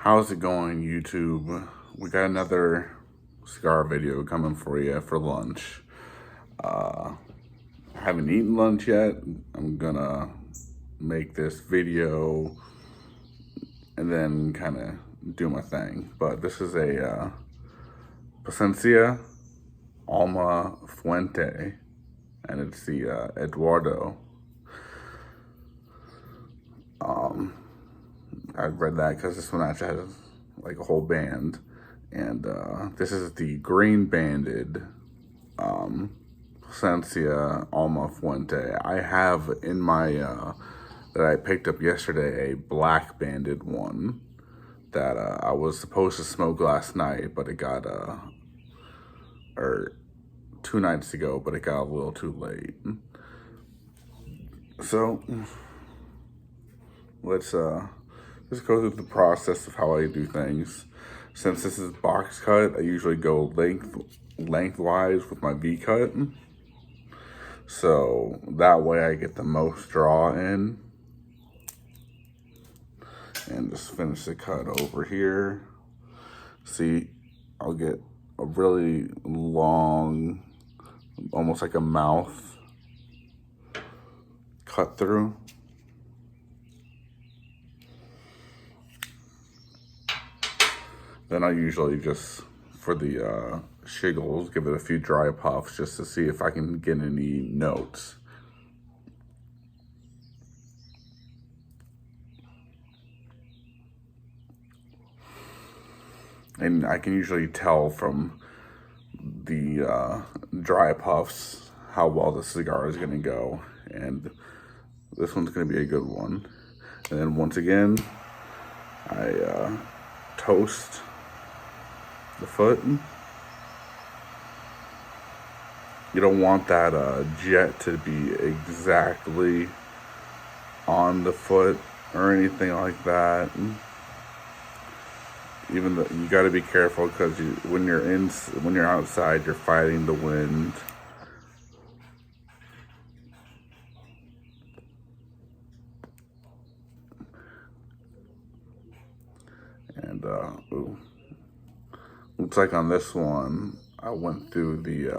How's it going, YouTube? We got another cigar video coming for you for lunch. I haven't eaten lunch yet. I'm gonna make this video and then kind of do my thing. But this is a Plasencia Alma Fuerte, and it's the Eduardo. I read that because this one actually has like a whole band, and this is the green banded Plasencia Alma Fuente. I have in my that I picked up yesterday a black banded one that I was supposed to smoke last night, but it got or 2 nights ago, but it got a little too late. So let's just go through the process of how I do things. Since this is box cut, I usually go lengthwise with my V cut, so that way I get the most draw in. And just finish the cut over here. See, I'll get a really long, almost like a mouth cut through. Then I usually just, for the shiggles, give it a few dry puffs just to see if I can get any notes. And I can usually tell from the dry puffs how well the cigar is gonna go. And this one's gonna be a good one. And then once again, I toast the foot. You don't want that jet to be exactly on the foot or anything like that. Even though you got to be careful, because when you're outside, you're fighting the wind. And ooh. Looks like on this one, I went through the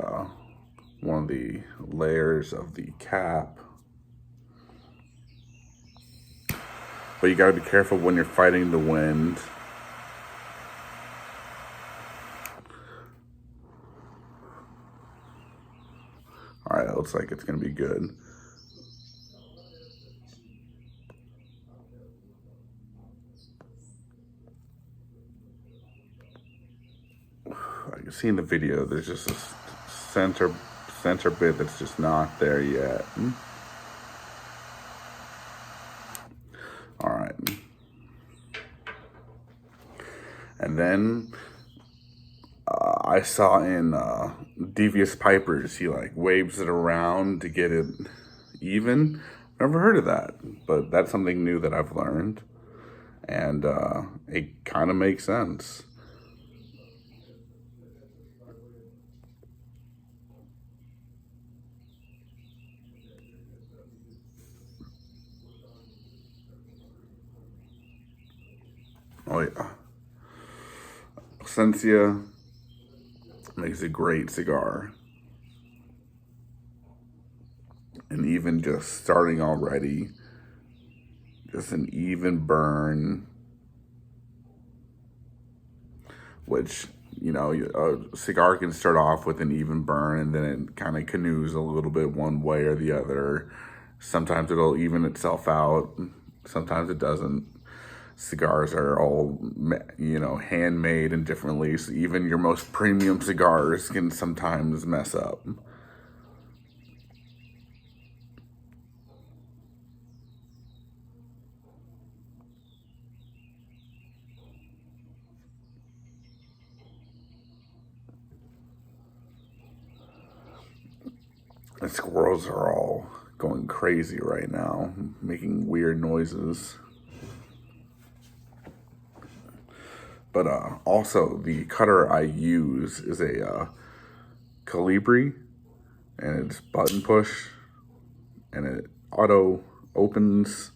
one of the layers of the cap. But you got to be careful when you're fighting the wind. All right, it looks like it's gonna be good. I can see in the video, there's just a center bit that's just not there yet. All right. And then I saw in Devious Pipers, he like waves it around to get it even. Never heard of that, but that's something new that I've learned, and it kind of makes sense. Oh yeah, Plasencia makes a great cigar. And even just starting already, just an even burn, which, you know, a cigar can start off with an even burn and then it kind of canoes a little bit one way or the other. Sometimes it'll even itself out, sometimes it doesn't. Cigars are all, you know, handmade and differently, so even your most premium cigars can sometimes mess up. The squirrels are all going crazy right now, making weird noises. But also, the cutter I use is a Calibri, and it's button push, and it auto opens,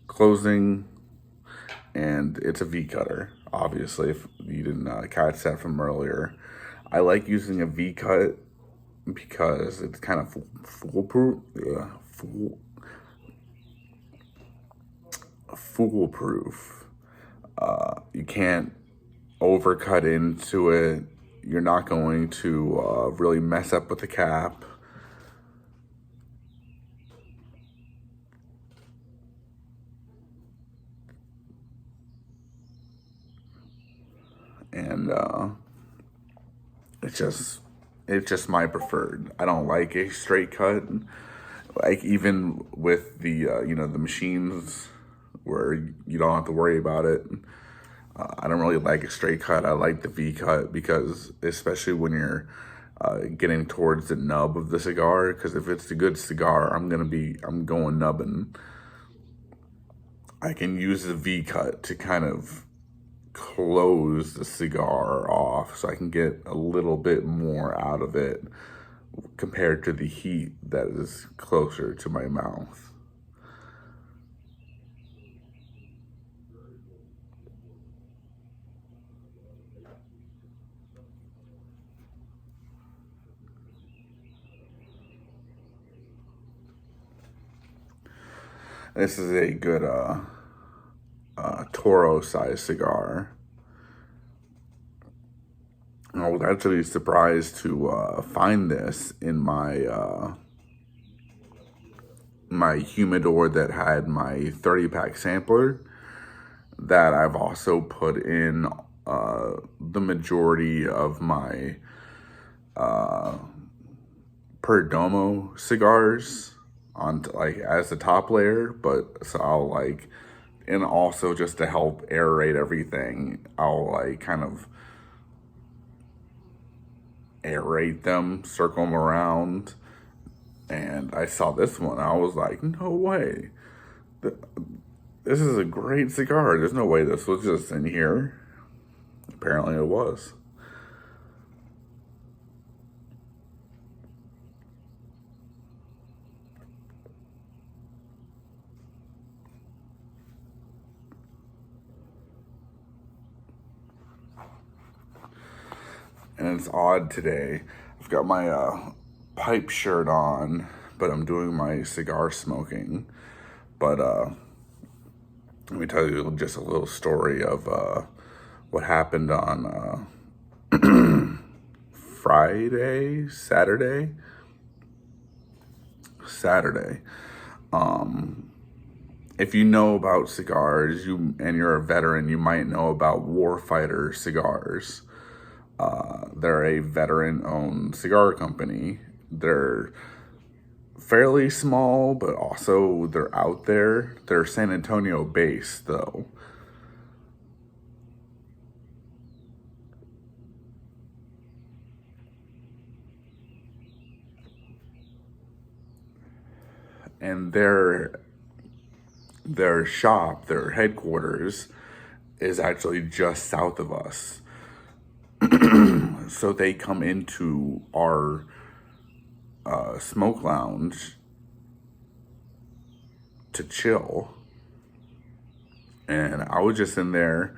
closing, and it's a V cutter, obviously, if you didn't catch that from earlier. I like using a V cut because it's kind of foolproof. Foolproof. You can't overcut into it. You're not going to really mess up with the cap. And it's just my preferred. I don't like a straight cut. Like even with the the machines where you don't have to worry about it. I don't really like a straight cut. I like the V cut because, especially when you're getting towards the nub of the cigar, because if it's a good cigar, I'm going nubbing. I can use the V cut to kind of close the cigar off so I can get a little bit more out of it compared to the heat that is closer to my mouth. This is a good Toro size cigar. I was actually surprised to find this in my my humidor that had my 30-pack sampler that I've also put in the majority of my Perdomo cigars on like as the top layer, but so I'll like, and also just to help aerate everything, I'll like kind of aerate them, circle them around. And I saw this one, I was like, no way. This is a great cigar. There's no way this was just in here. Apparently it was. And it's odd today. I've got my pipe shirt on, but I'm doing my cigar smoking. But let me tell you just a little story of what happened on Friday, Saturday. If you know about cigars, and you're a veteran, you might know about Warfighter cigars. They're a veteran-owned cigar company. They're fairly small, but also they're out there. They're San Antonio based, though. And their shop, their headquarters, is actually just south of us. So they come into our smoke lounge to chill. And I was just in there,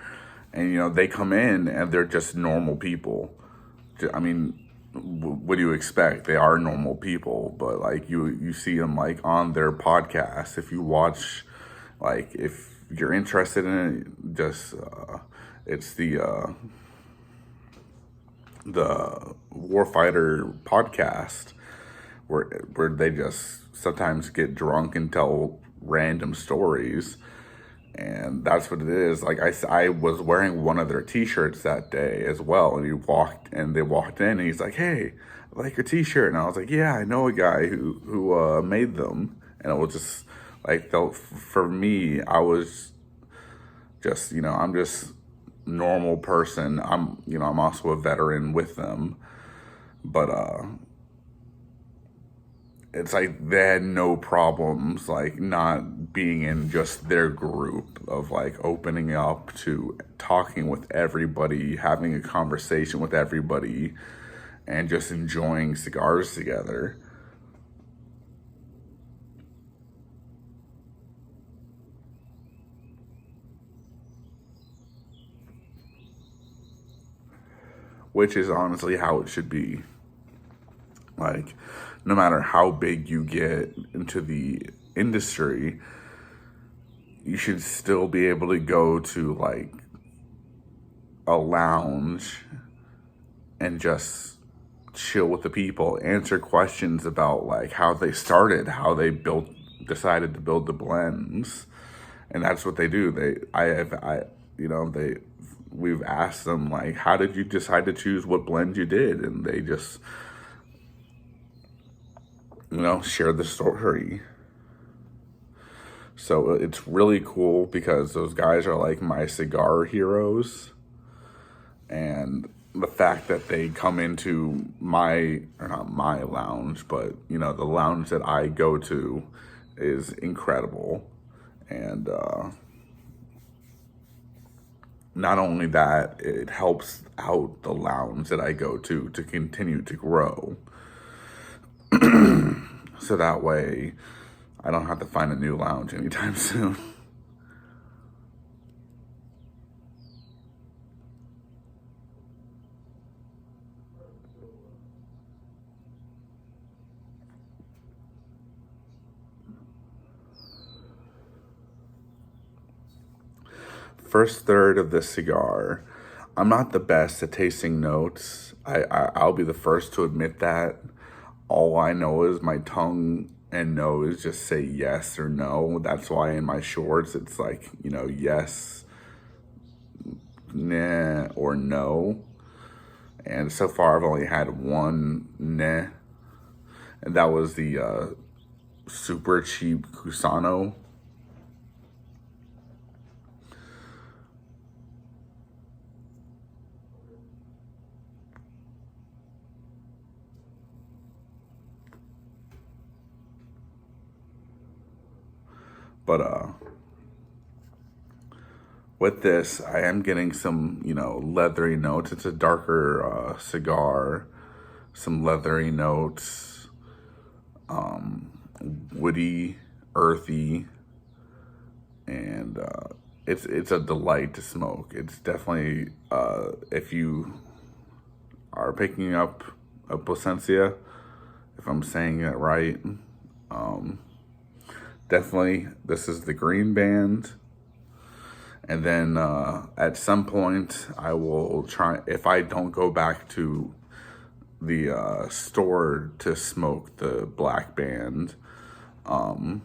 and they come in and they're just normal people. I mean, what do you expect? They are normal people, but like you see them like on their podcast. If you watch, like if you're interested in it, just it's the Warfighter podcast where they just sometimes get drunk and tell random stories. And that's what it is. Like I was wearing one of their t-shirts that day as well. And they walked in and he's like, "Hey, I like your t-shirt." And I was like, "Yeah, I know a guy who made them." And it was just like, for me, I was just, I'm just normal person. I'm also a veteran with them, but it's like they had no problems like not being in just their group of like opening up to talking with everybody, having a conversation with everybody, and just enjoying cigars together. which is honestly how it should be. Like, no matter how big you get into the industry, you should still be able to go to like a lounge and just chill with the people, answer questions about like how they started, how they decided to build the blends. And that's what they do. We've asked them like, how did you decide to choose what blend you did? And they just, share the story. So it's really cool because those guys are like my cigar heroes. And the fact that they come into not my lounge, but, the lounge that I go to is incredible. And not only that, it helps out the lounge that I go to continue to grow. So that way, I don't have to find a new lounge anytime soon. First third of this cigar, I'm not the best at tasting notes. I'll be the first to admit that. All I know is my tongue and nose just say yes or no. That's why in my shorts it's like, yes, nah, or no. And so far I've only had one nah. And that was the super cheap Cusano. But with this, I am getting some, leathery notes. It's a darker cigar, some leathery notes, woody, earthy, and it's a delight to smoke. It's definitely, if you are picking up a Plasencia, if I'm saying it right, definitely this is the green band. And then at some point I will try, if I don't go back to the store to smoke the black band, I'll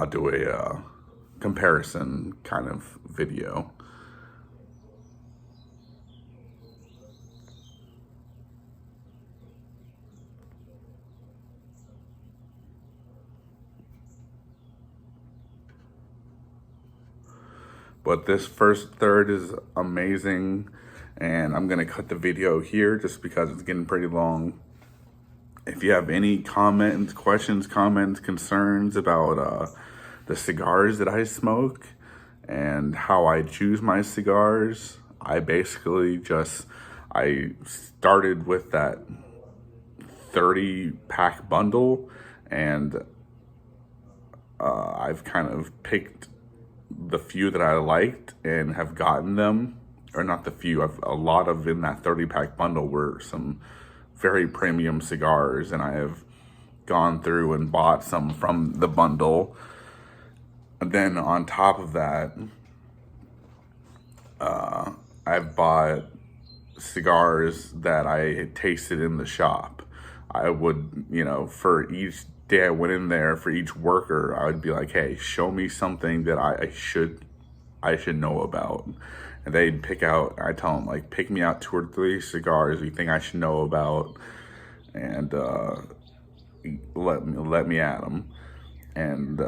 do a comparison kind of video. But this first third is amazing, and I'm gonna cut the video here just because it's getting pretty long. If you have any questions, concerns about the cigars that I smoke and how I choose my cigars, I basically I started with that 30-pack bundle, and I've kind of picked the few that I liked and have gotten them, or not the few, a lot of in that 30-pack bundle were some very premium cigars, and I have gone through and bought some from the bundle. And then on top of that, I've bought cigars that I tasted in the shop. I would, for each day I went in there, for each worker, I would be like, hey, show me something that I should know about. And they'd I tell them, like, pick me out 2 or 3 cigars you think I should know about, and let me at them. And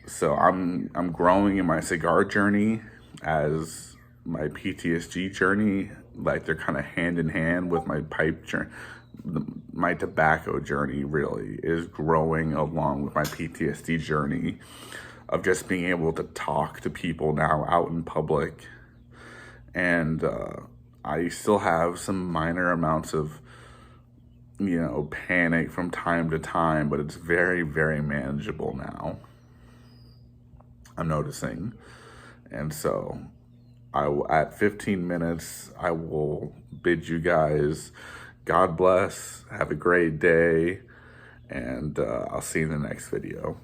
so I'm growing in my cigar journey as my PTSD journey. Like, they're kind of hand in hand with my pipe journey. My tobacco journey really is growing along with my PTSD journey of just being able to talk to people now out in public. And I still have some minor amounts of, panic from time to time, but it's very, very manageable now, I'm noticing. And so At 15 minutes, I will bid you guys God bless, have a great day, and I'll see you in the next video.